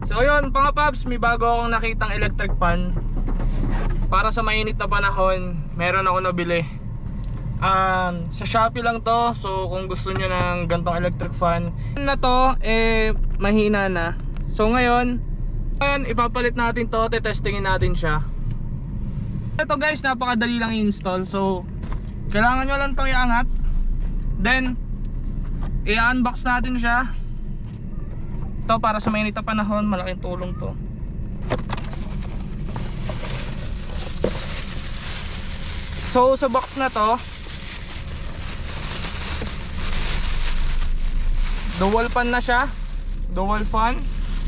So yun mga paps, may bago akong nakitang electric fan. Para sa mainit na panahon, meron ako nabili. Sa Shopee lang to. So kung gusto nyo ng gantong electric fan na to, mahina na. So ngayon ipapalit natin to, tetestingin natin siya. Ito guys, napakadali lang i-install. So kailangan nyo lang itong iangat, then i-unbox natin siya. Ito para sa mainit na panahon, malaking tulong to. So sa box na to, dual fan na siya, dual fan.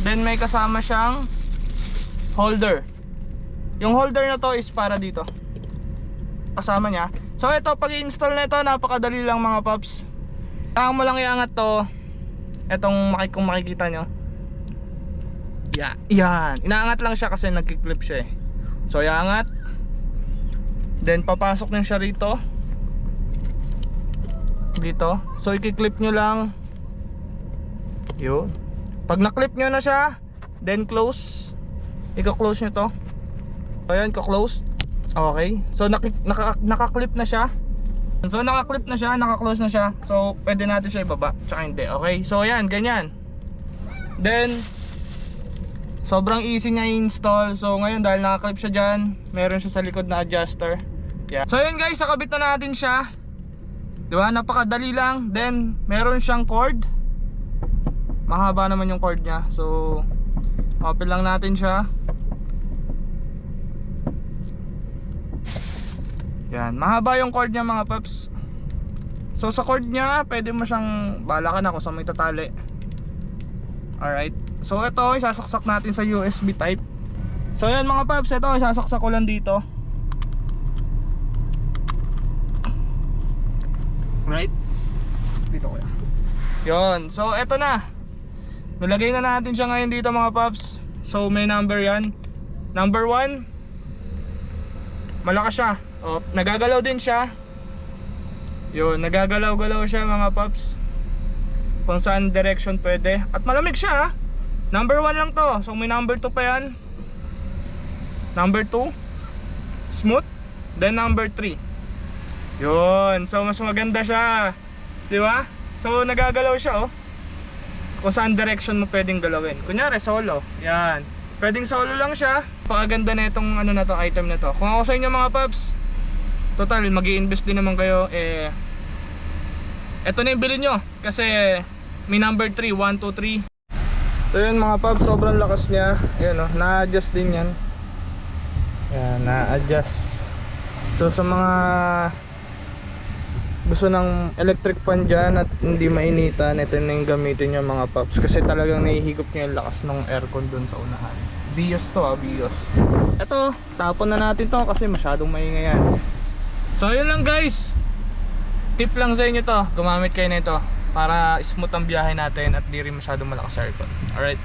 Then may kasama siyang holder. Yung holder na to is para dito, kasama niya. So ito, pag i-install na ito, napakadali lang mga paps. Kailangan mo lang iangat to. Etong kung makikita nyo, yan, inaangat lang siya kasi nagki-clip siya So iangat, then papasok nyo siya rito, dito. So i-clip nyo lang yun. Pag na-clip nyo na siya, then close. Ika-close nyo to. So ayan, ka-close. Okay, so naka-clip na siya. So naka-clip na siya, naka-close na siya. So pwede natin siya ibaba, tsaka hindi. Okay, so ayan, ganyan. Then sobrang easy niya i-install. So ngayon dahil naka-clip siya dyan, meron siya sa likod na adjuster. Yeah. So ayan guys, nakabit na natin siya. Diba, napakadali lang. Then meron siyang cord. Mahaba naman yung cord niya. So open lang natin siya. Yan, mahaba yung cord niya mga paps. So sa cord niya, pwede mo siyang, bahala ka na kung saan may tatali. Alright, so ito isasaksak natin sa USB type. So yan mga paps, ito isasaksak ko lang dito. Right, dito ko yan. Yun, so ito na. Nilagay na natin siya ngayon dito mga paps. So may number yan. Number 1, malakas siya. Nagagalaw din siya. Yun, nagagalaw-galaw siya mga paps. Kung saan direction pwede. At malamig siya ha. Number 1 lang to. So may number 2 pa yan. Number 2, smooth. Then number 3. Yun, so mas maganda siya, diba? So nagagalaw siya kung saan direction mo pwedeng galawin. Kunyari solo, yan, pwedeng solo lang siya. Pakaganda na itong ano na to, item na to. Kung ako sa inyo mga paps, total mag-i-invest din naman kayo, eto na yung bilhin nyo. Kasi may number 3, 1, 2, 3. So yun mga paps, sobrang lakas niya. Ayan na-adjust din yan. Yan, na-adjust. So sa mga gusto ng electric fan dyan at hindi mainitan, ito na yung gamitin nyo mga paps. Kasi talagang nahihigop nyo yung lakas ng aircon dun sa unahan. Vios to Vios. Ito, tapon na natin to kasi masyadong maingay yan. So yun lang guys, tip lang sa inyo to, gumamit kayo nito para smooth ang biyahe natin at di rin masyadong malakas aircon. Alright.